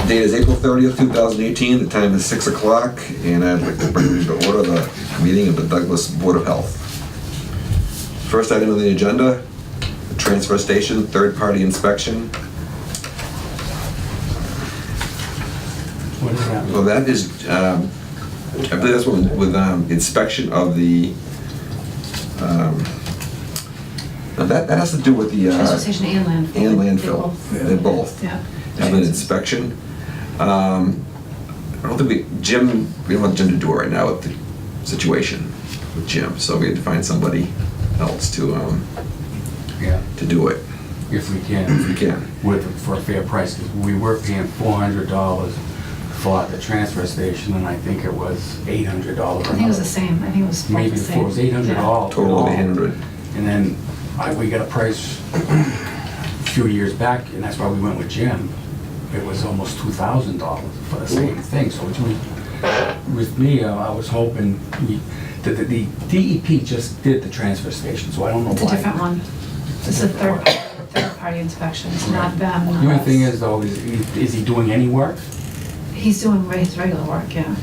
Date is April 30th, 2018. The time is 6 o'clock, and I'd like to bring to order the meeting of the Douglas Board of Health. First item on the agenda, the transfer station, third-party inspection. What is that? Well, that is, I believe that's with inspection of the, now that has to do with the. Transfer station and landfill. And landfill. They're both. Yeah. Have an inspection. I don't think we don't want Jim to do it right now with the situation with Jim, so we had to find somebody else to Yeah, do it, if we if can, we can. for a fair price, because we were paying $400 for the transfer station, and I think it was $800. I think it was the same. I think it was both Maybe the it same. was $800. Total of 800. And then we got a price a few years back, and that's why we went with Jim. It was almost $2,000 for the same thing. So with me, I was hoping that the DEP just did the transfer station, so I don't know why. It's a different one. It's a third-party inspection. It's not them. The only thing is though, is he doing any work? He's doing his regular work, yeah.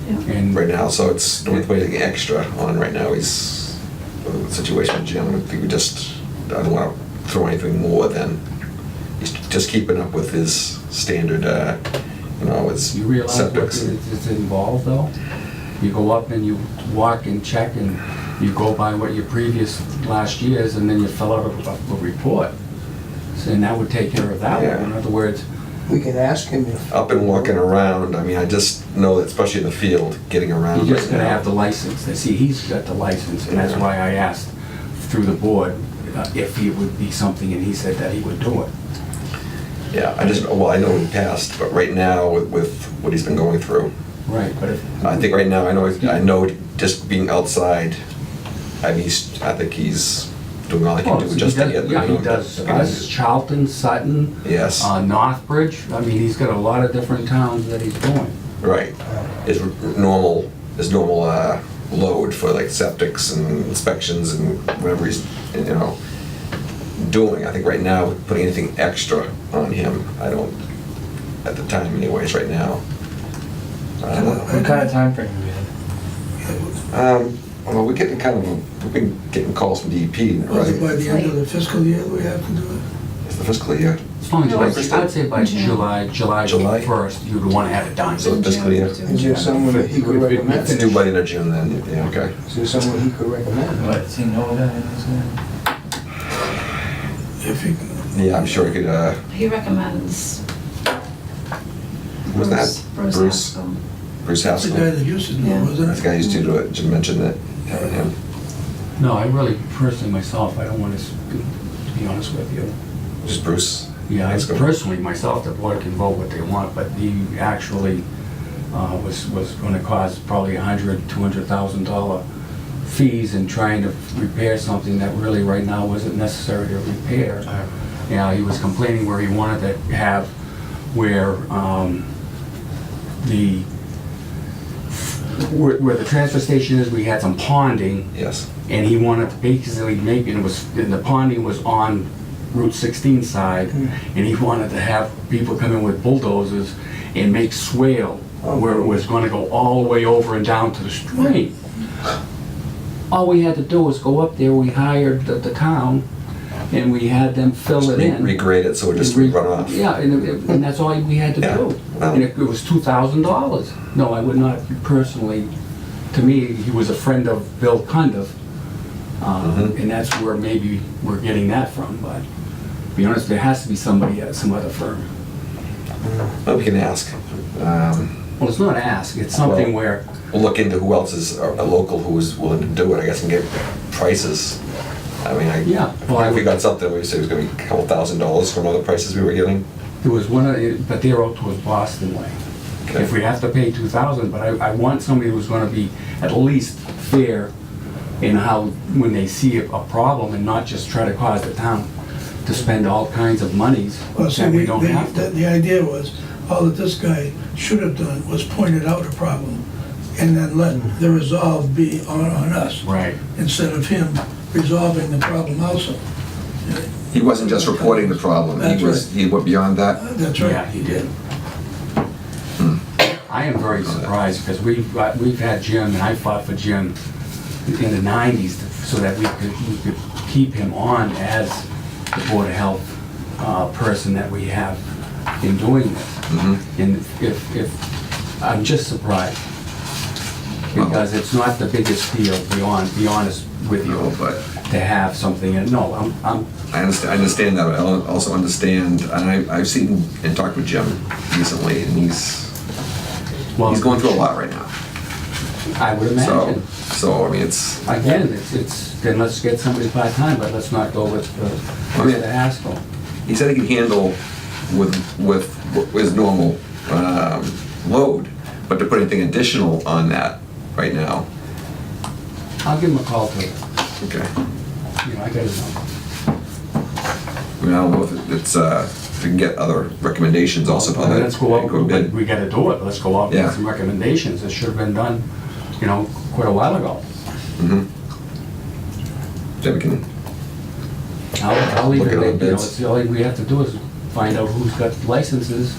Yeah. And Right now, so it's the only way to get extra on right now. He's, with the situation with Jim, I think I don't want to throw anything more than, he's just keeping up with his standard, his you realize what septics. is involved though? You go up and you walk and check and you go by what your previous last year's and then you fill out a report. So, and that would take care of that Yeah. one. In other words, We can ask him if. Up and walking around, I mean, I just know that especially in the field, getting around you just right gotta now. have the license. Now, see, he's got the license, and that's Yeah. why I asked through the board if it would be something, and he said that he would do it. Yeah, I know he passed, but right now with what he's been going through, Right, but if, I think right now, I know just being outside, I think he's doing all he can well, do he just to does, get. yeah, he does us, Charlton, Sutton, Yes, Northbridge. I mean, he's got a lot of different towns that he's doing. right. His normal load for like septics and inspections and whatever he's, doing. I think right now, putting anything extra on him, I don't, at the time anyways, right now. What kind of time frame are we in? Well, we've been getting calls from DEP, Was it by right? the end of the fiscal year that we have to do it? It's the fiscal year, As long as, No, by- it's- I'd say by June. July July? 1st, you'd want to have it done. So the fiscal year. Is there someone that he could It's recommend? due by the end of June then, yeah, okay. Is there someone he could recommend? Does he know that in his name? If he, Yeah, I'm sure he could, He recommends who was that? Bruce Haskell. Bruce that's the guy Haskell. that used to do Yeah. it, wasn't That's it? the guy who used to do it, Jim mentioned that, having him. No, I really, personally myself, I don't want to be honest with you. Just Bruce? Yeah, I Haskell. personally, myself, the board can vote what they want, but he actually was going to cost probably $200,000 fees in trying to repair something that really right now wasn't necessary to repair. Yeah, he was complaining where he wanted to have where where the transfer station is, we had some ponding, Yes. and he wanted to basically make it, and the ponding was on Route 16 side, and he wanted to have people come in with bulldozers and make swale where it was gonna go all the way over and down to the stream. All we had to do was go up there, we hired the town, and we had them fill it in. Regrade it so it just would run off. Yeah, and that's all we had to Yeah, do. well- And it was $2,000. No, I would not personally, to me, he was a friend of Bill Cundiff. Mhm. And that's where maybe we're getting that from, but to be honest, there has to be somebody at some other firm. But we can ask. Well, it's not ask, it's something Well- where, We'll look into who else is a local who's willing to do it, I guess, and get prices. I mean, Yeah, well, if we got something, we said it was gonna be a couple $1,000s from other prices we were getting. there was one, but they're out towards Boston way. Okay. If we have to pay $2,000, but I want somebody who's gonna be at least fair in how, when they see a problem, and not just try to cause the town to spend all kinds of monies Well, see, that we don't have to. the idea was, all that this guy should have done was pointed out a problem and then let the resolve be on us, Right. instead of him resolving the problem also. He wasn't just reporting the problem, That's he went beyond that. That's Yeah, right. he did. I am very surprised, because we've had Jim, and I fought for Jim in the 90s so that we could keep him on as the Board of Health person that we have in doing this. And if, I'm just surprised, because it's not the biggest deal, be honest with you, No, but to have something, and no, I'm, I understand that, but I also understand, and I've seen and talked with Jim recently, and he's well, going through a lot right now. I would imagine. So, I mean, it's, Again, it's, then let's get somebody part-time, but let's not go with the Haskell. he said he could handle with his normal load, but to put anything additional on that right now, I'll give him a call too. okay. You know, I got his number. I mean, I don't know if it's, if we can get other recommendations also. Well, let's go out, Go bid. we gotta do it, let's go out and Yeah. get some recommendations. It should have been done, you know, quite a while ago. Then we can, I'll leave Look it, at like, the you know, bids. it's all we have to do is find out who's got licenses.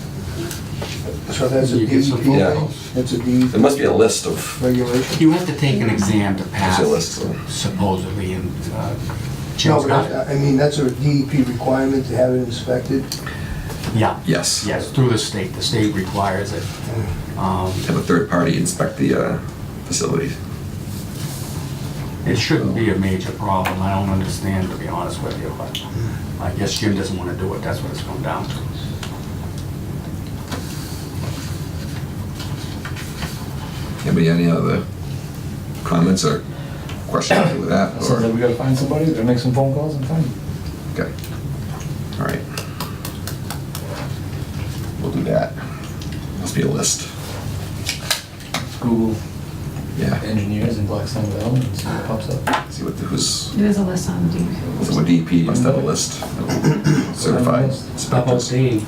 So that's a You get some DEP, phone Yeah. calls. that's a there DEP must be a list of, regulation? You have to take an exam to pass, There's a list, so. supposedly, and No, Jim's got but it. I mean, that's a DEP requirement to have it inspected. Yeah, yes. yes, through the state requires it. Have a third party inspect the facilities. It shouldn't be a major problem, I don't understand, to be honest with you, but I guess Jim doesn't want to do it, that's what it's come down to. Anybody, any other comments or questions with that? Sounds like Or, we gotta find somebody, we gotta make some phone calls and find them. okay, all right. We'll do that. Must be a list. Google Yeah, engineers in Blackstone and see what pops up. see There's a list on the DEP. so what DEP must have a list of certified How about inspectors. Dave,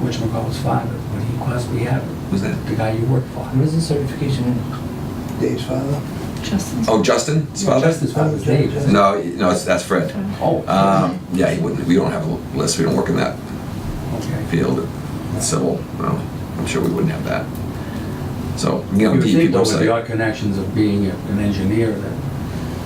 whatchamacallit's father, what he possibly have, Who's that? the guy you work for? Where's the certification in? Dave's father? Justin's. Oh, Justin's father? Justin's father's Dave, isn't it? No, that's Fred. Oh, Yeah, he wouldn't, we don't have a list, we don't work in that okay. field, civil, no, I'm sure we wouldn't have that. So, you know, You would DEP think though, with website. your connections of being an engineer, that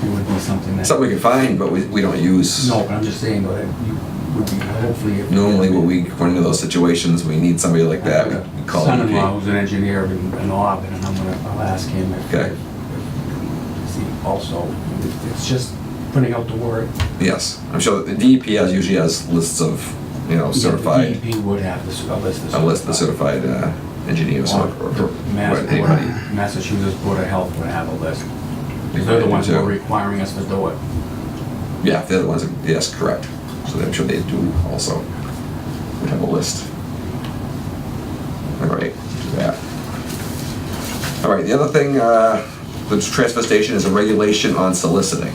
it would be something that... Something we can find, but we don't use. No, but I'm just saying though, that you would be, hopefully... if- Normally, when we run into those situations, we need somebody like that, we call Son-in-law DEP. who's an engineer in Auburn, and I'll ask him if... Okay. See, also, it's just putting out the word. Yes, I'm sure that the DEP usually has lists of, certified, DEP would have a list of... a list of certified engineers or anybody. Massachusetts Board of Health would have a list. Because they're the ones who are requiring us to do it. Yeah, they're the ones, yes, correct. So I'm sure they do also, would have a list. All right, do that. All right, the other thing, the transfer station is a regulation on soliciting.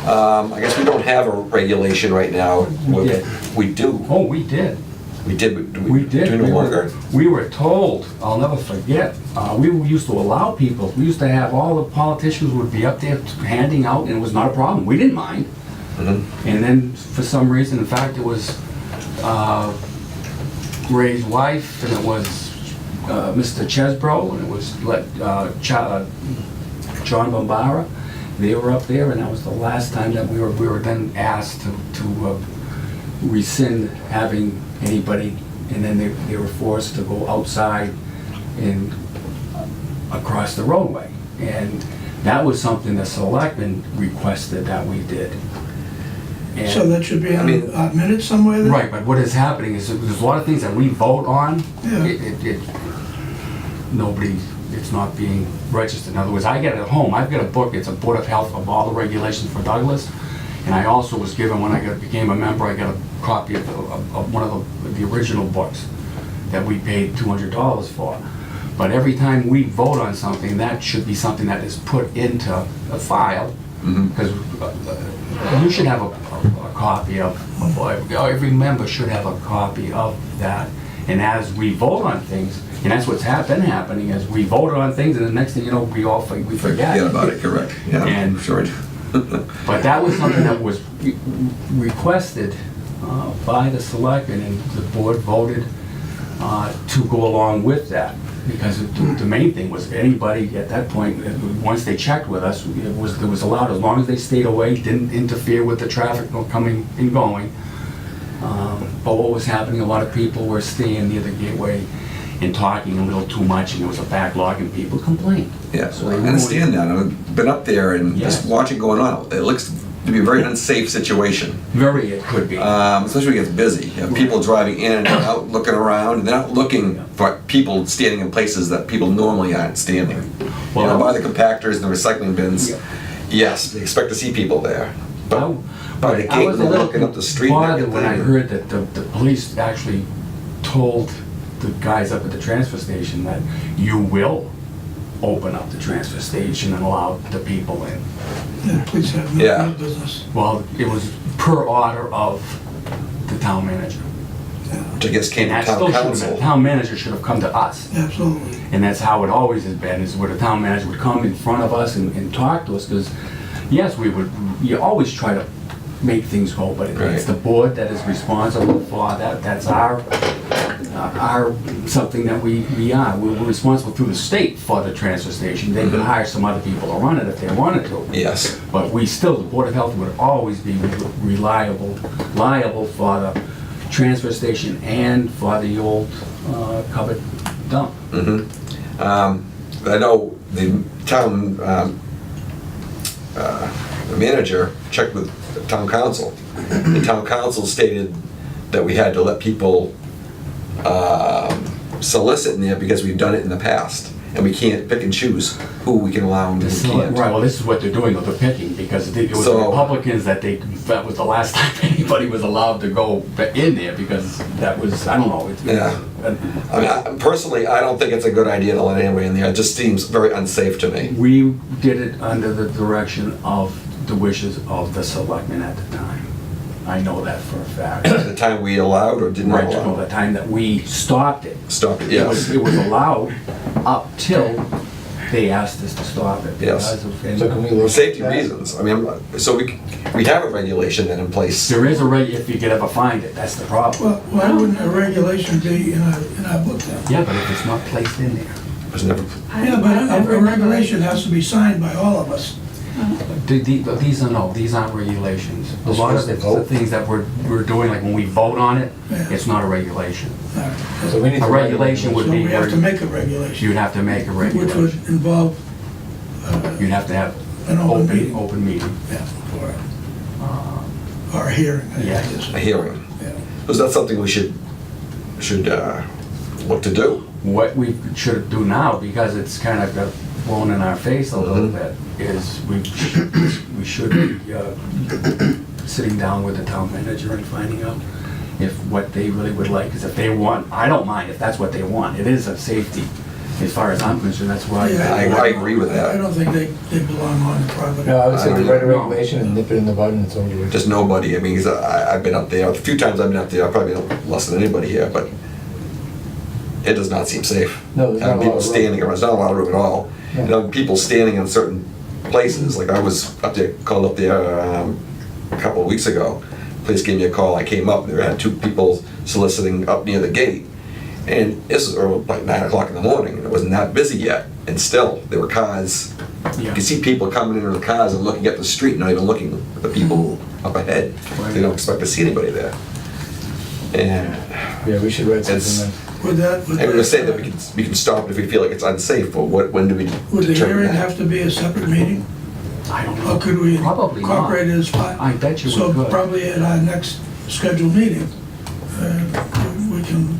I guess we don't have a regulation right now. We did. We do. Oh, we did. We did. Do We did. Do we no longer? We were told, I'll never forget, we used to allow people, we used to have all the politicians would be up there handing out, and it was not a problem. We didn't mind. Mhm. And then, for some reason, in fact, it was Ray's wife, and it was Mr. Chesbro, and it was John Bombara. They were up there, and that was the last time that we were then asked to rescind having anybody, and then they were forced to go outside and across the roadway. And that was something the selectmen requested that we did. And- So that should be I on mean- a minute somewhere then? Right, but what is happening is that there's a lot of things that we vote on, Yeah. nobody, it's not being registered. In other words, I get it at home, I've got a book, it's a Board of Health of all the regulations for Douglas, and I also was given, when I became a member, I got a copy of one of the original books that we paid $200 for. But every time we vote on something, that should be something that is put into a file, Mhm. because you should have a copy of, every member should have a copy of that. And as we vote on things, and that's what's been happening, is we vote on things, and the next thing you know, we forget. Forget about it, correct. Yeah, And- sure. But that was something that was requested by the selectmen, and the board voted to go along with that. because the main thing was anybody at that point, once they checked with us, it was allowed, as long as they stayed away, didn't interfere with the traffic coming and going. But what was happening, a lot of people were staying near the gateway and talking a little too much, and there was a backlog, and people complained. Yeah, So I they understand that. I've been up there and just Yes. watching going on. It looks to be a very unsafe situation, Very, it could be. especially when it gets busy. You have people driving in and out, looking around, and they're not looking for people standing in places that people normally aren't standing. Well, by the compactors and the recycling bins, Yeah. yes, they expect to see people there. But by the But I gate, was a when they're little looking up the street and bothered when I everything. heard that the police actually told the guys up at the transfer station that you will open up the transfer station and allow the people in. Yeah, please have Yeah. no business. Well, it was per order of the town manager. Which I guess came And from that still town should have been, the council. town manager should have come to us. Absolutely. And that's how it always has been, is where the town manager would come in front of us and talk to us, because, yes, you always try to make things go, but it's Right. the board that is responsible for that. That's our, something that we are. We're responsible through the state for the transfer station. They could hire some other people to run it if they wanted to. Yes, But we still, the Board of Health would always be liable for the transfer station and for the old covered dump. I know the town the manager checked with the town council. The town council stated that we had to let people solicit in there because we've done it in the past. And we can't pick and choose who we can allow and who we can't. Right, well, this is what they're doing, though, they're picking, because it was the So- Republicans that was the last time anybody was allowed to go in there, because that was, I don't know. Yeah. I mean, personally, I don't think it's a good idea to let anybody in there. It just seems very unsafe to me. We did it under the direction of the wishes of the selectmen at the time. I know that for a fact. At the time we allowed or did not Right, allow. the time that we stopped it. Stop it, It was, yes. it was allowed up till they asked us to stop it. Yes. because of- So can we For look? safety at that? reasons. I mean, so we have a regulation then in place. There is a reg, if you could ever find it, that's the problem. Well, why wouldn't a regulation be in our book then? Yeah, but if it's not placed in there. There's never, Yeah, but a regulation has to be signed by all of us. These aren't regulations. A lot of the things that we're doing, like when we vote on it, Yeah. it's not a regulation. So we need A to regulation So would we be have to where make a regulation, you'd have to make a which would regulation. involve, You'd have to have An open meeting. open meeting. yeah, or a hearing, I Yeah. guess. a hearing. Yeah. Is that something we should look to do? What we should do now, because it's kind of got blown in our face a little Mhm. bit, is we should be sitting down with the town manager and finding out if what they really would like, because if they want, I don't mind if that's what they want. It is a safety, as far as I'm concerned, that's why. Yeah, I agree with that. I don't think they belong on the property. No, I would say I we don't write a know. regulation and nip it in the bud and it's over with. Just nobody. I mean, 'cause I've been up there, a few times I've been up there, I've probably been less than anybody here, but it does not seem safe. No, there's not a Having lot people of room. standing around, there's not a lot of room at all. No. You know, people standing in certain places, like I was up there, called up there a couple of weeks ago. Police gave me a call, I came up, there had two people soliciting up near the gate. And this was early, like 9 o'clock in the morning, and it wasn't that busy yet, and still, there were cars. You Yeah. could see people coming into the cars and looking at the street, not even looking at the people up ahead. They don't expect to see anybody there. And Yeah, we should write It's- something Would that, I'm gonna say that we can stop it if we feel like it's unsafe, but when do we would the determine hearing that? have to be a separate meeting? I don't know. Or could we Probably not. incorporate it as part? I bet you we So could. probably at our next scheduled meeting, we can,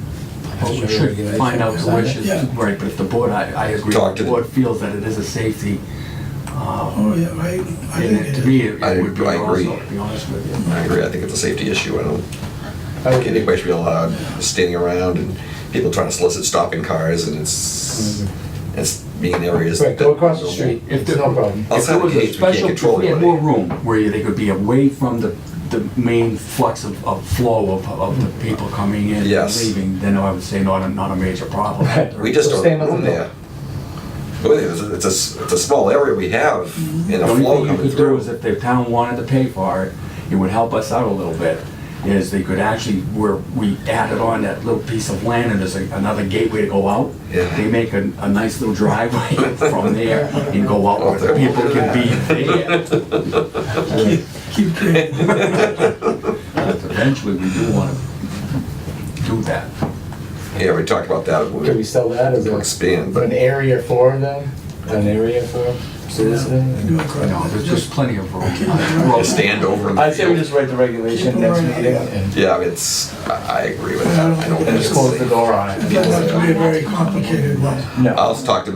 Well, we Sure, should regulation. find out the wishes, Yeah. right, but if the board, I agree, Talk if to the board feels that it is a safety, oh yeah, I think and it to me, is. it would be I agree. also, to be honest with you. I agree, I think it's a safety issue, I don't I think would- anybody should be allowed standing around and people trying to solicit stopping cars, and it's being in areas. Right, go that- across the street, If it's the- no problem. Outside If there the was a gates, we can't special, control if we had anybody. more room where they could be away from the main flux of flow of the people coming in and Yes. leaving, then I would say not a major problem. We just We'll don't stay in have the room middle. there. Really, it's a small area we have in The a only flow thing you coming could do is through. if the town wanted to pay for it, it would help us out a little bit. is they could actually, where we added on that little piece of land and there's another gateway to go out. Yeah. They make a nice little driveway from there and go out where the people can be there. Keep trading. But eventually, we do want to do that. Yeah, we talked about that. Can we sell that as We'll a, expand, an but area for them? An area for soliciting? Do it correctly. No, there's just plenty of room. we'll stand over in the I'd say we field. just write the regulation Keep next them meeting right, and Yeah, I agree with that. I don't and think just it's close the safe. door on It it. doesn't have to be a very complicated one. No, I'll talk to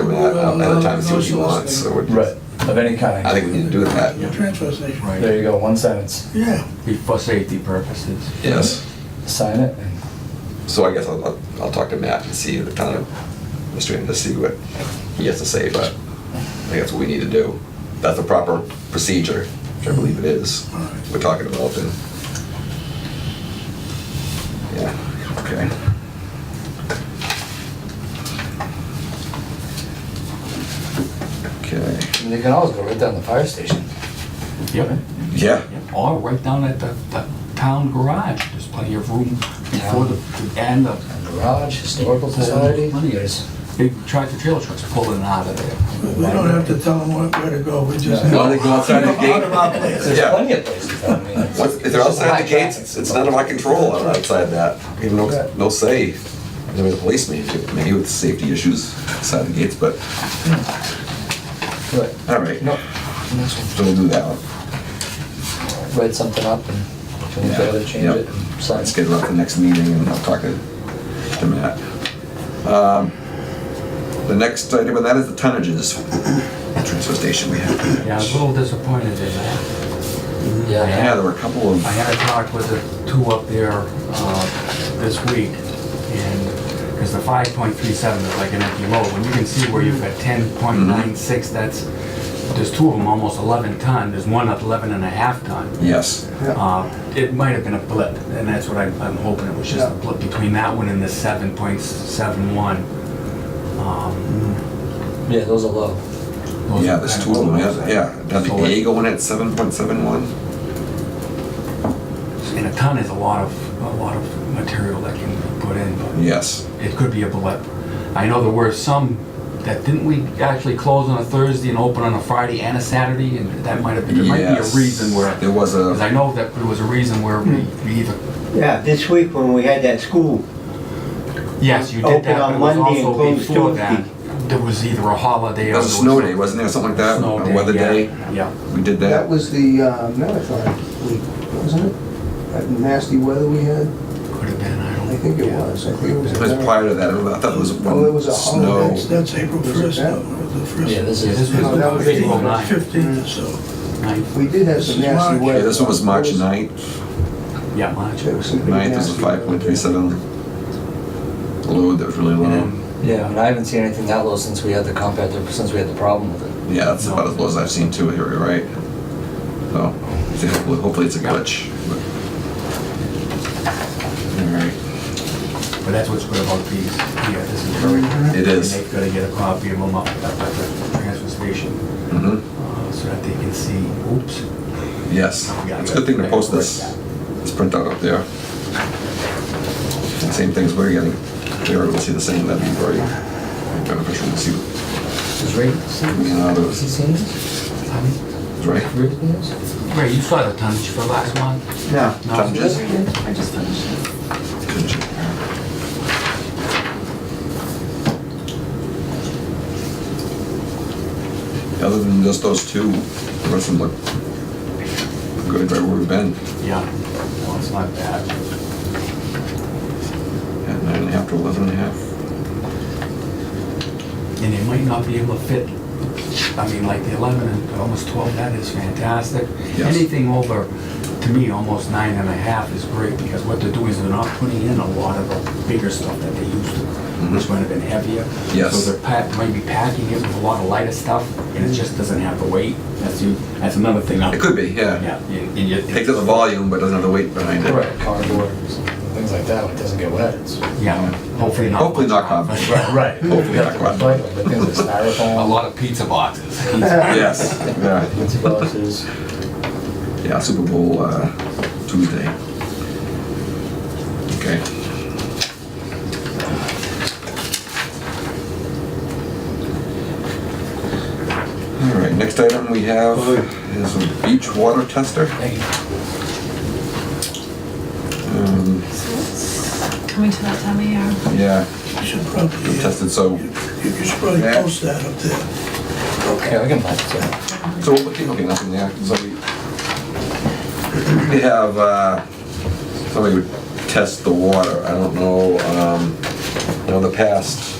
Matt at a time and see what he wants. So right, of any kind. I think we need to do that. Transfer station. Right. There you go, one sentence. Yeah. For safety purposes. Yes. Sign it and So I guess I'll talk to Matt and see the town administrator to see what he has to say, but I think that's what we need to do. That's the proper procedure, which I believe it is. We're talking about then. Yeah, okay. Okay, they can always go right down the fire station. Yep. yeah, Or right down at the town garage. There's plenty of room before and the Garage, historical society. Plenty of There's- big tractor trailer trucks pulling out of there. We don't have to tell them where to go, we just. No, they go outside the gate. Out of our place. There's Yeah. plenty of places, I mean. Once- if they're outside the gates, it's none of my control outside that. Even though no say, maybe the policeman, maybe with safety issues outside the gates, but, Right. all right. No, next So we'll do that. one. Write something up and if you need to change Yep. it and sign Let's it. get it up for the next meeting and I'll talk to Matt. The next item of that is the tonnages. Transfer station we have. Yeah, I was a little disappointed in that. Yeah, there were a couple of, I had a talk with the two up there this week, and, because the 5.37 is like an empty load, when you can see where you've got 10.96, there's two of them almost 11 ton, there's one at 11 and a half ton. yes. It might have been a blip, and that's what I'm hoping, it was just a Yeah. blip between that one and the 7.71. Yeah, those are low. Those Yeah, are there's kind two of them, low. yeah. Got the So A going at 7.71. And a ton is a lot of material that can be put in, but Yes. it could be a blip. I know there were some that, didn't we actually close on a Thursday and open on a Friday and a Saturday? And that might have been, there might be a Yes. reason where, There was because I a, know that there was a reason where we either, Yeah, this week when we had that school, yes, you did Open that, on but it was Monday and also closed before that. Tuesday. There was either a holiday or. that was a there snow some- day, wasn't there, something like that? Snow A weather yeah, day? Yeah. We did That that. was the marathon week, wasn't it? That nasty weather we had? Could have been, I don't. I think it yeah. was. I think it was. It was prior to that, I thought it was Oh, it when was a snow. That's April Was it 1st, that? the first. Yeah, this Yeah, is. this was No, that was April 15th. 9th. 15th or so. We did have This some is nasty March. weather. Yeah, this one was March 9th. Yeah, March. There was some pretty 9th was a nasty weather. 5.37 load that was really low. And Yeah, and I haven't seen anything that low since we had the compactor, since we had the problem with it. Yeah, that's about as low as I've seen too, you're right. So, hopefully it's a glitch. but- All right. But that's what's good about these, yeah, this is very. It is. And they've got to get a copy of them up at the transfer station, Mhm. so that they can see, oops. Yes, it's a good thing to post this printout up there. And same things we're getting, they're able to see the same, that'd be very beneficial to see. Is Ray, coming out has he of, seen this? right? Ray, yes? Ray, you saw the tonnage for last month? No. No? Tonnages? I just finished it. Other than just those two, the rest of them look good right where we've been. Yeah, no, it's not bad. At 9.5 to 11.5. And they might not be able to fit, I mean, like the 11 and almost 12, that is fantastic. Yes. Anything over, to me, almost 9.5 is great, because what they're doing is they're not putting in a lot of the bigger stuff that they used to, which might have been heavier. Yes. So they're might be packing it with a lot of lighter stuff, and it just doesn't have the weight. That's another thing. It could be, yeah. Yeah. and you- Takes up the volume, but doesn't have the weight behind it. Right, cardboard, things like that, when it doesn't get wet. It's- Yeah, hopefully not. Hopefully much not carbon. Right. Hopefully not quite. Like, the things are styrofoam. A lot of pizza boxes. Yes, yeah. Pizza boxes. Yeah, Super Bowl Tuesday. Okay. All right, next item we have is a beach water tester. Thank you. So it's coming to that time of year. Yeah, You should probably, we tested, so, you should probably Yeah. post that up there. Yeah, we can pass it. okay, nothing there. So we have, somebody would test the water. I don't know, in the past,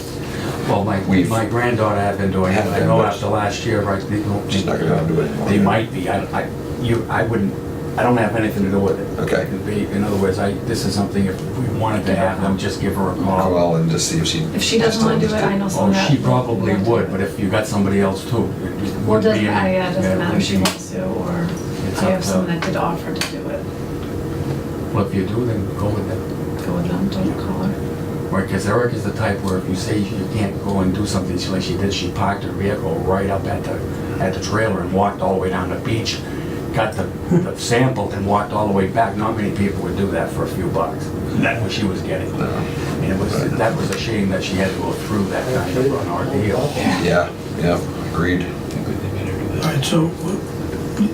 Well, We've- my granddaughter had been doing it, I know after last year, right, she's not gonna do it anymore. they might be, I wouldn't, I don't have anything to do with it. Okay. It'd be- In other words, this is something, if we wanted to have them, just give her a call. Call and just see if she. If she doesn't want to do it, I know Oh, someone that. she probably would, but if you got somebody else too. Well, it doesn't matter, yeah, it doesn't matter if she wants. wants to, or It's I up have to- someone that did offer to do it. Well, if you do, then go with it. Go with them, don't call her. Right, because Eric is the type where if you say you can't go and do something, like she did, she parked her vehicle right up at the trailer and walked all the way down the beach, got the sample and walked all the way back. Not many people would do that for a few bucks. That's what she was getting. And that was a shame that she had to go through that kind of an ordeal. Yeah, agreed. Good they made her do All that. right, so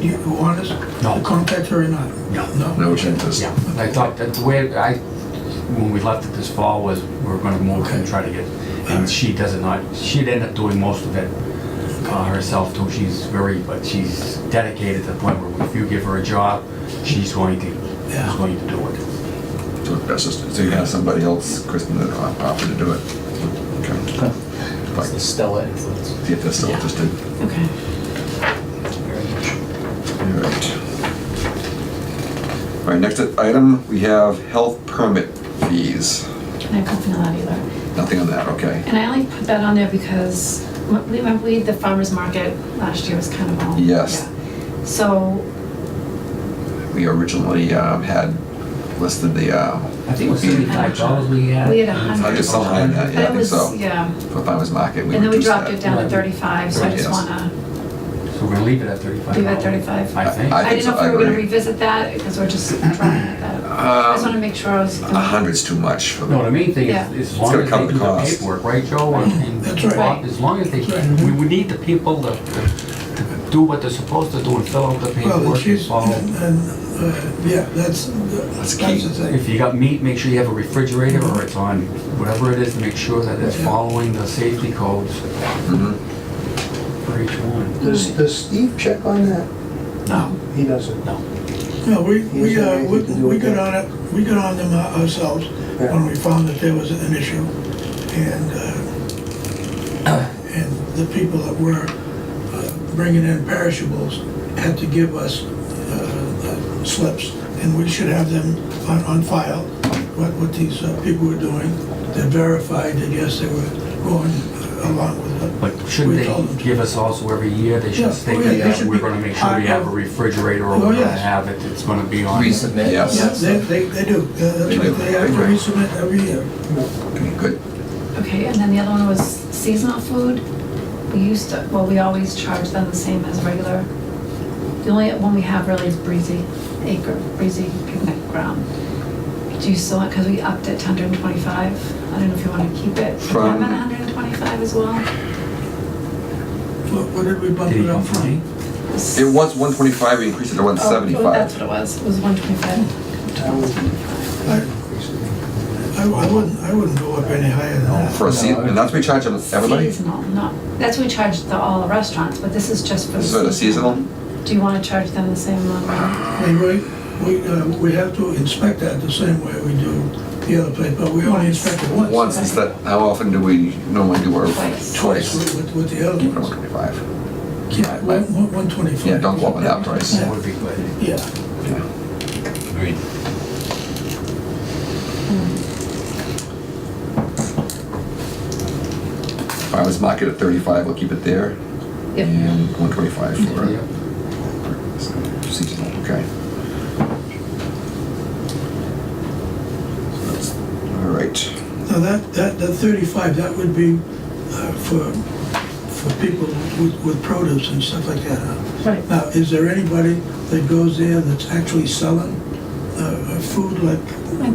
you want us No. to contact her or not? No. No changes. Yeah, I thought that the way when we left it this fall was we were gonna move and try to get, and she'd end up doing most of it herself too. She's but she's dedicated to the point where if you give her a job, she's going to do it. So that's just, so you have somebody else, Kristen, that offered to do it. Okay. It's the Stella influence. See if they're still Yeah. interested. Okay. Very much. All right. All right, next item, we have health permit fees. And I couldn't feel that either. Nothing on that, okay. And I only put that on there because, the farmer's market last year was kind of all. Yes. Yeah. So, We originally had listed the, I think it was $75 we had. we had I 100. guess something like that, But yeah, I it think was, so. yeah. For farmer's market, we And then we reduced dropped that. it down to 35, so I just Yes. wanna So we're gonna leave it at 35? leave it at 35. I think. I I didn't know so, if we I were gonna agree. revisit that, because we're just trying at that. I just wanna make sure I was. 100's too much for No, the the, main thing Yeah. is as gotta long as cover they the do the cost. paperwork, right, Joe? And That's right. Right. As long as they, That's right. we need the people to do what they're supposed to do and fill out the Well, paperwork and she's, follow. yeah, that's key. the thing. If you got meat, make sure you have a refrigerator or it's on, whatever it is, to make sure that it's following the safety codes Mhm. for each one. Does Steve check on that? No, He doesn't. no. No, we He has anything to do with got that? on it, we got on them ourselves Yeah. when we found that there was an issue. And the people that were bringing in perishables had to give us slips, and we should have them on file, what these people were doing. They verified that, yes, they were going along with it. But shouldn't We told they them. give us also every year, they Yeah, should state oh, yeah, they that should we're be gonna make sure we have a part of- refrigerator or Oh, we're gonna yes. have it, it's gonna be on. Resubmit. Yes. Yeah, they do. That's They right, do. they have to They do. resubmit every year. Okay, good. Okay, and then the other one was seasonal food. We always charge them the same as regular. The only one we have really is Breezy Picnic Ground. Do you still, because we upped it to 125, I don't know if you want to keep it at From- 125 as well? What did we bump Did he it up come from from? me? It was 125, we increased it to Oh, that's 175. what it was 125. I wouldn't go up any higher than that. For a season, and that's what we charge them, everybody? Seasonal, no, that's what we charge all the restaurants, but this is just for the This is for the seasonal? Do you want to charge them the same amount? I mean, we have to inspect that the same way we do the other place, but we only inspect it once. Once, is that, how often do we normally do our? Twice. Twice. With the other Keep it at ones. 125. Yeah, 125. Yeah, don't go up on that price. That would be good. Yeah. Yeah. Agreed. Farmers market at 35, we'll keep it there. Yep. And 125 for Yep. seasonal, okay. So that's, all right. Now, that 35, that would be for people with produce and stuff like that, huh? Right. Now, is there anybody that goes there that's actually selling food like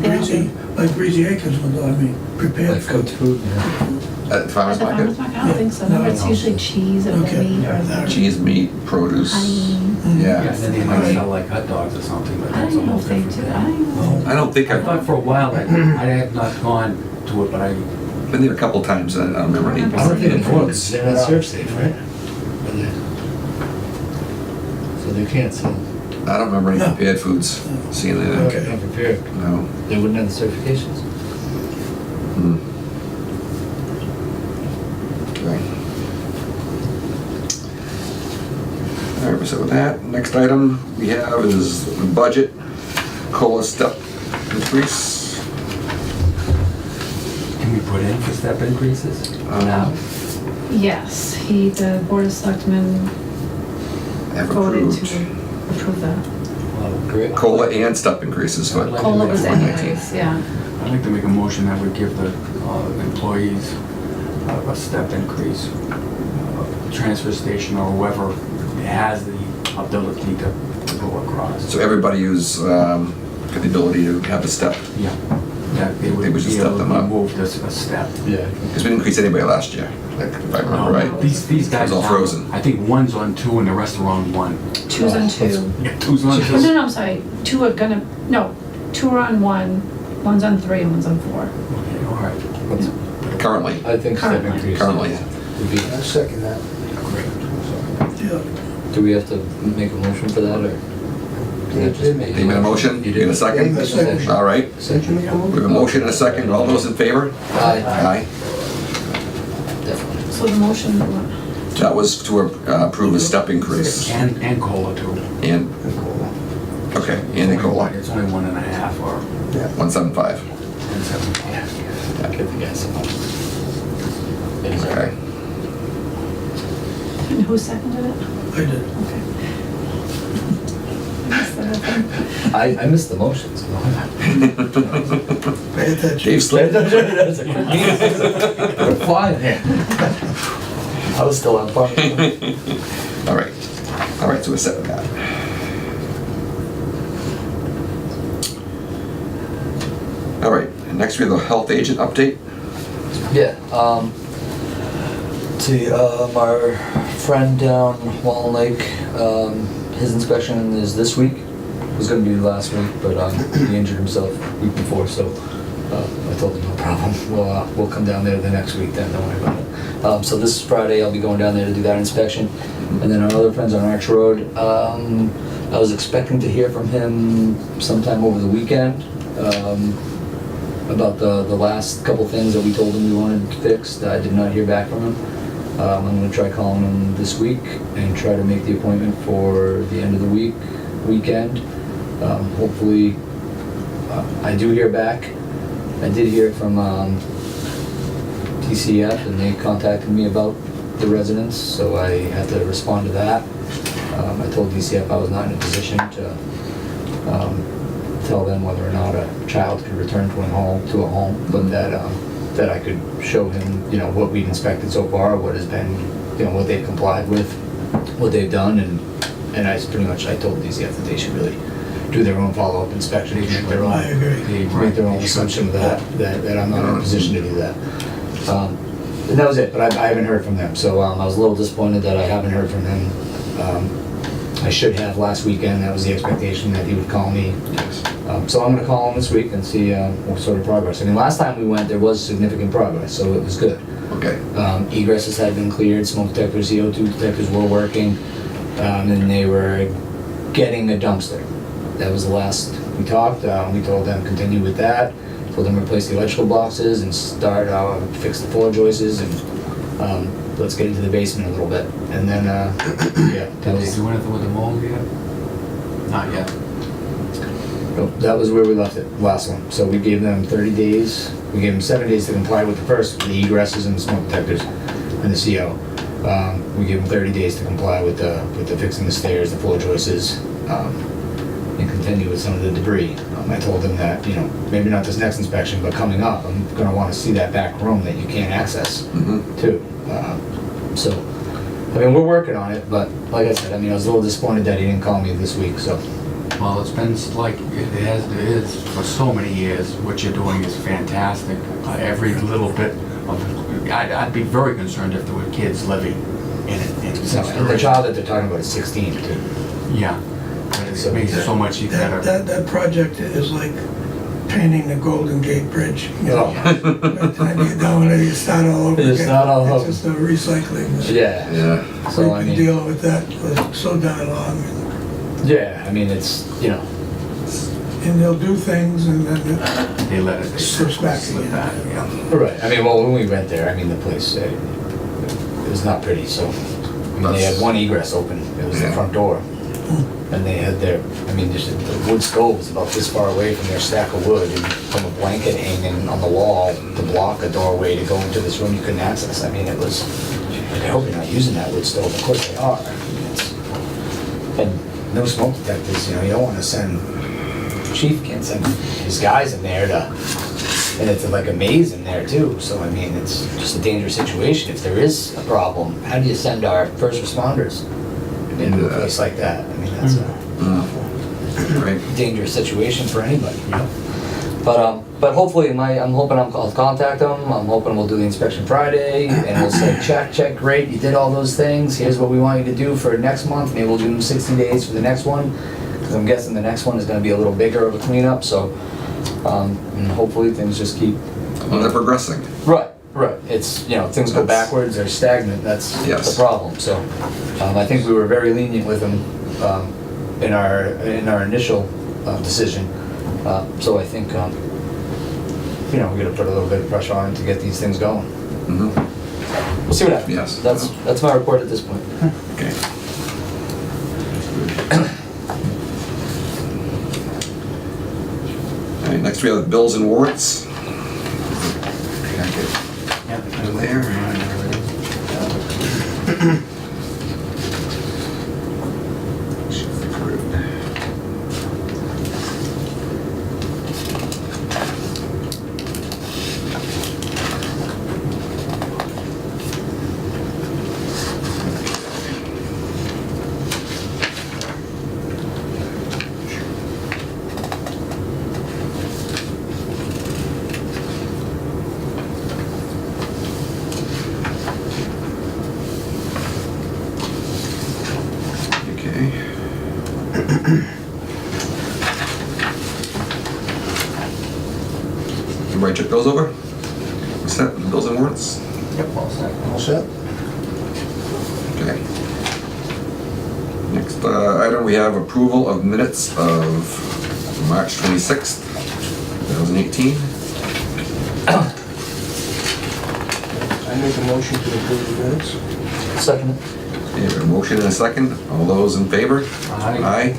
they all Breezy Acres would, I mean, prepared Like cooked food. food, yeah. At the farmer's At the farmer's market? market, I don't think so. No, No, it's no. usually cheese or Okay. meat or Cheese, meat, produce. honey. Yeah, Yeah. and then they might sell like hot dogs or something, but I that's a don't know whole if they different do. thing. I don't know. I don't think I thought I've for a while that, I have not gone to it, but I, been there a couple times and I don't remember any. I I don't think it works. They're not serve safe, right? So they can't sell. I don't remember any No. prepared foods, seeing it. Okay. Not prepared. No. They wouldn't have the certifications. Hmm. Okay. All right, so with that, next item we have is the budget, COLA step increase. can we put in for step increases? Now? Yes, the Board of Selectmen Have voted approved to approve that. Well, great. COLA and step increases for Like- COLA was 2019. anyways, yeah. I'd like to make a motion that would give the employees a step increase, transfer station or whoever has the ability to go across. So everybody who's got the ability to have a step, Yeah, that they They would would just be step able to them up. be moved a step. Yeah. because we didn't increase anybody last year, like, if I remember right. These guys. It was all now, frozen. I think one's on 2 and the rest are on 1. Two's on two. Yeah, 2's on Oh, no, 2. no, I'm sorry. Two are gonna, no, two are on 1, one's on 3, and one's on 4. Okay, all right. What's- Currently, I think step Currently. increase. Currently. Would be, I second that. Great. Yeah. do we have to make a motion for that, or? Is that just me? you made a motion, You you get a did. second? Yeah, a second. All right, Did you make a we motion? have a motion and a second, all those in favor? Aye. Aye. Definitely. So the motion, That was to approve a step increase, And COLA too. and, okay, and the COLA, It's only 1.5 or Yeah. 175, 1.7. Yeah. Give the guy some help. okay. and who seconded it? I did. Okay. Missed that, I think. I missed the motions. Pay attention. Dave Slade, That's a quick meeting. We're flying here. I was still on fire. all right, so we're set with that. All right, and next we have the health agent update. Yeah, see, our friend down Wallen Lake, his inspection is this week. It was gonna be last week, but, he injured himself week before, so, I told him no problem. We'll come down there the next week then, don't worry about it. So this Friday, I'll be going down there to do that inspection. And then our other friends on Arch Road, I was expecting to hear from him sometime over the weekend, about the last couple things that we told him we wanted fixed. I did not hear back from him. I'm gonna try calling him this week and try to make the appointment for the end of the weekend. Hopefully, I do hear back. I did hear from TCF, and they contacted me about the residents, so I had to respond to that. I told DCF I was not in a position to tell them whether or not a child could return to a home, but that I could show him, what we've inspected so far, what has been, what they've complied with, what they've done, and I told DCF that they should really do their own follow-up inspection, make their I own, agree. make their own assumption of that I'm not in a position to do that. And that was it, but I haven't heard from them, so I was a little disappointed that I haven't heard from him. I should have last weekend, that was the expectation that he would call me. So I'm gonna call him this week and see what sort of progress. I mean, last time we went, there was significant progress, so it was good. Okay, Egresses had been cleared, smoke detectors, CO2 detectors were working, and they were getting a dumpster. That was the last we talked. We told them continue with that. Told them replace the electrical boxes and start fix the floor joists and let's get into the basement a little bit. And then yeah, that Did they was do anything with the mold yet? Not yet. that was where we left it last one. So we gave them 30 days. We gave them 7 days to comply with the first, the egresses and the smoke detectors and the CO. We gave them 30 days to comply with the fixing the stairs, the floor joists, and continue with some of the debris. I told them that, maybe not this next inspection, but coming up, I'm gonna wanna see that back room that you can't access too. So, I mean, we're working on it, but like I said, I was a little disappointed that he didn't call me this week, so Well, it's been like it is for so many years. What you're doing is fantastic. Every little bit of, I'd be very concerned if there were kids living in it. And the child that they're talking about is 16 too. Yeah. But it makes it so much better. That project is like painting the Golden Gate Bridge. You know? By the time you get down there, you start all over You again. start all over. It's just a recycling. Yeah. Yeah. So I We've been mean, dealing with that for so darn long. yeah, I mean, it's, you know, And they'll do things and then They let it Slips back slip again. back, yeah. right. I mean, well, when we went there, I mean, the place, it was not pretty, so. I mean, they had one egress open, it was the Yeah. front door. And they had their, I mean, just the wood stove was about this far away from their stack of wood and from a blanket hanging on the wall to block a doorway to go into this room you couldn't access. I mean, it was, like, I hope you're not using that wood stove, of course they are. I mean, it's- And no smoke detectors, you know, you don't wanna send, chief can't send his guys in there to, and it's like a maze in there too, so I mean, it's just a dangerous situation. If there is a problem, how do you send our first responders into a place like that? I mean, that's a Right. dangerous situation for anybody. Yeah. But hopefully, I'm hoping I'll contact them, I'm hoping we'll do the inspection Friday, and we'll say, check, great, you did all those things, here's what we want you to do for next month, maybe we'll do 60 days for the next one, because I'm guessing the next one is gonna be a little bigger of a cleanup, so, and hopefully things just keep. Well, they're progressing. Right, it's, you know, things go That's- backwards or stagnant, that's Yes. the problem, so, I think we were very lenient with them, in our initial, decision, so I think, you know, we're gonna put a little bit of pressure on to get these things going. Mhm. We'll see what happens. Yes. That's my report at this point. Okay. All right, next we have bills and warrants. Yeah. There. Okay. Everybody check those over? Set, bills and warrants? Yep, all set. All set? Okay. Next item, we have approval of minutes of March 26th, 2018. I make a motion to approve the minutes. Second. Okay, we have a motion and a second. All those in favor? Aye. Aye.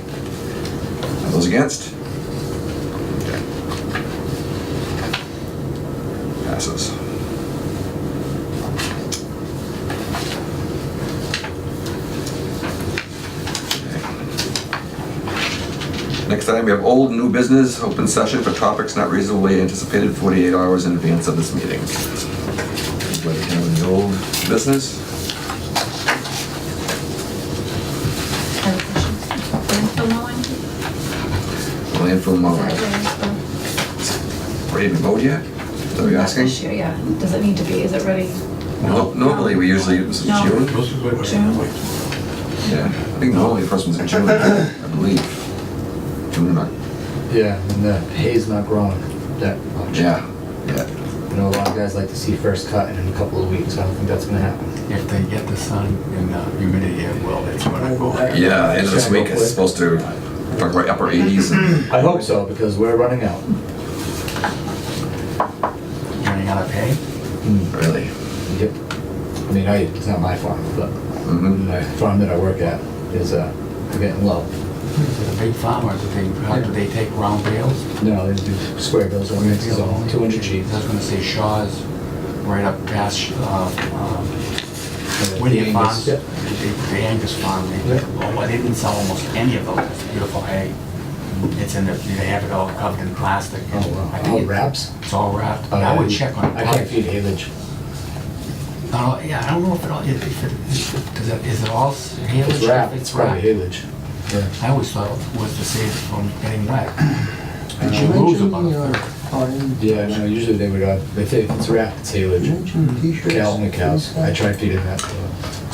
All those against? Okay. Passes. Okay. Next item, we have old and new business, open session for topics not reasonably anticipated 48 hours in advance of this meeting. Anybody have any old business? Any questions? Landfill mowing? Landfill mowing. Is that Ready to be mowed yet? Is that what you're asking? this year, yeah. Does it need to be, is it ready? No, normally we usually, this is No. June? Those are good. June? Yeah, I think normally the first one's in June, I believe. June or not? Yeah, and the hay's not growing that much. Yeah, yeah. I know a lot of guys like to see first cut in a couple of weeks. I don't think that's gonna happen. If they get the sun and humidity, it will, it's gonna go. Yeah, the end of this week it's supposed to, talk about upper 80s and, I hope so, because we're running out. Running out of hay? really. Yep. I mean, it's not my farm, but Mhm. my farm that I work at is, getting low. The big farmers, how do they take round bales? No, they do square bills on it, so 200 sheets. I was gonna say Shaw's, right up past, The Whittier Angus, Farms. yep. The Angus farm, they didn't sell almost any of those, it's beautiful hay. It's in the, they have it all covered in plastic. Oh, wow. I think All it- wraps? It's all wrapped, but I would check on. I can't feed haylage. Yeah, I don't know if it all, if it, does it, is it all haylage? It's wrapped, If it's probably haylage. Yeah. I always thought it was to save it from getting wet. Did You you lose mention about a the, third. Yeah, no, usually they would, if it's wrapped, it's you haylage. mentioned t-shirts? Only cows. I tried feeding that.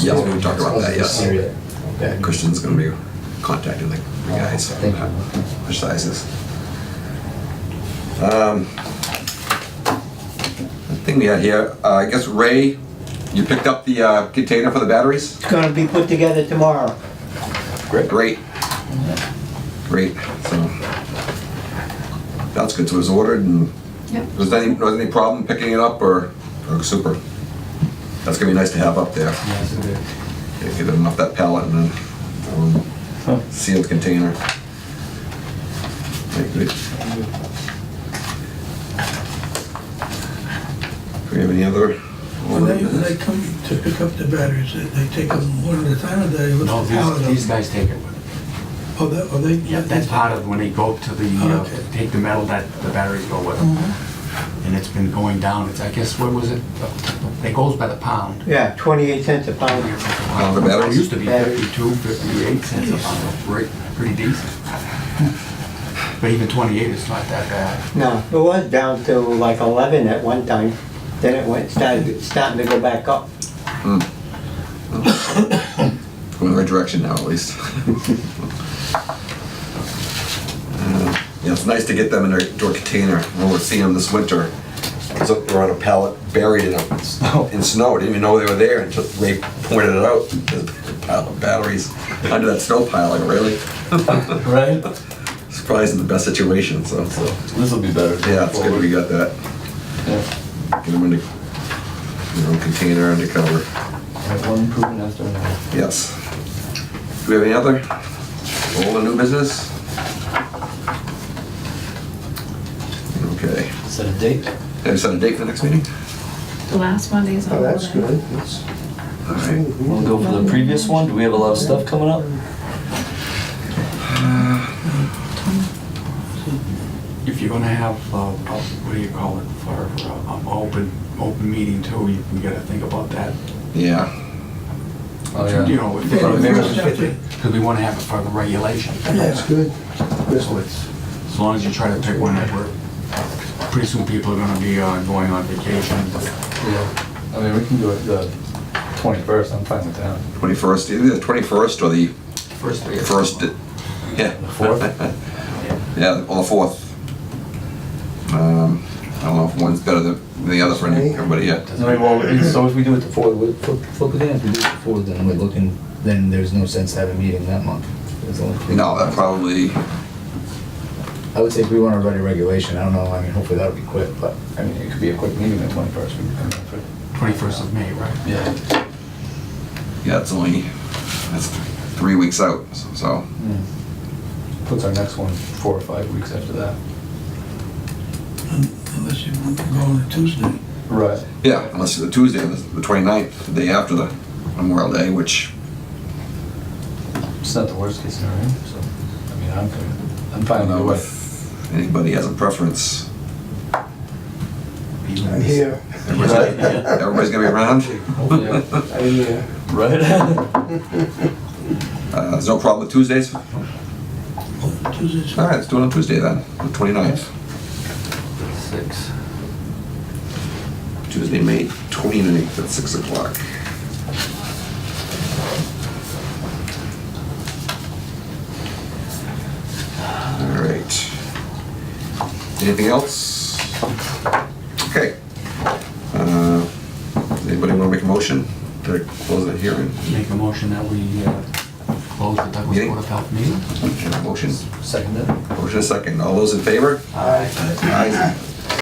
Yeah, we talked about that, yes. Okay. Christian's gonna be contacting the guys for Thank you. which sizes. The thing we had here, I guess Ray, you picked up the container for the batteries? It's gonna be put together tomorrow. Great. Great, so. That's good, so it was ordered and Yep. was there any problem picking it up or super? That's gonna be nice to have up there. Yes, it is. Get them off that pallet and then sealed container. Okay, good. Do we have any other? When they come to pick up the batteries, they take them one at a time, or they look No, at the pallet? these guys take it with them. Oh, they? Yeah, that's part of when they go to the, Okay. take the metal that the batteries go with them. And it's been going down, it's, I guess, what was it? It goes by the pound. Yeah, 28 cents a pound. The batteries? It used to be Batteries. 52, 58 cents a pound, pretty decent. But even 28 is not that bad. No, it was down to like 11 at one time. Then it starting to go back up. Going in the right direction now, at least. Yeah, it's nice to get them in a container. When we're seeing them this winter, they're on a pallet buried in snow. Didn't even know they were there until Ray pointed it out. There's a pile of batteries under that snow pile. Like, really? Right? Surprised in the best situation. So This will be better. yeah, it's good we got that. Yeah. Get them in a container under cover. Right, one improvement after another. Yes. Do we have any other old and new business? Okay. Set a date. Have you set a date for the next meeting? The last Monday is a Oh, that's holiday. good. That's- All right. Wanna go for the previous one? Do we have a lot of stuff coming up? If you're gonna have, what do you call it, for open meeting too, you gotta think about that. Yeah. Oh, yeah. You know, because we wanna have it for the regulation. That's good. So it's, as long as you try to pick one that we're, pretty soon people are gonna be going on vacation. Yeah. I mean, we can do it the 21st, I'm fine with that. 21st, either the 21st or the First day. first, yeah. The 4th? Yeah, or the 4th. I don't know if one's better than the other for everybody yet. I mean, well, so if we do it the 4th, flip it in, if we do it the 4th, then we're looking, then there's no sense to have a meeting that month. There's only 3 No, that probably, I would say if we want a ready regulation, I don't know, I mean, hopefully that'll be quick, but, I mean, it could be a quick meeting the 21st, we can come in for it. 21st of May, right? Yeah. yeah, that's 3 weeks out, so. Puts our next one 4 or 5 weeks after that. Unless you go on a Tuesday. Right. Yeah, unless it's the Tuesday, the 29th, the day after the Memorial Day, which, It's not the worst case scenario, so, I mean, I'm I fine don't know with it. if anybody has a preference. I'm here. Everybody's gonna be around? Yeah. I'm here. Right? There's no problem with Tuesdays? All Tuesday's. right, let's do it on Tuesday then, the 29th. 6. Tuesday, May 29th at 6 o'clock. All right. Anything else? Okay. Anybody want to make a motion to close the hearing? Make a motion that we close the Douglas Meeting? Board of Health meeting. Motion? Second it. Motion a second. All those in favor? Aye. Aye.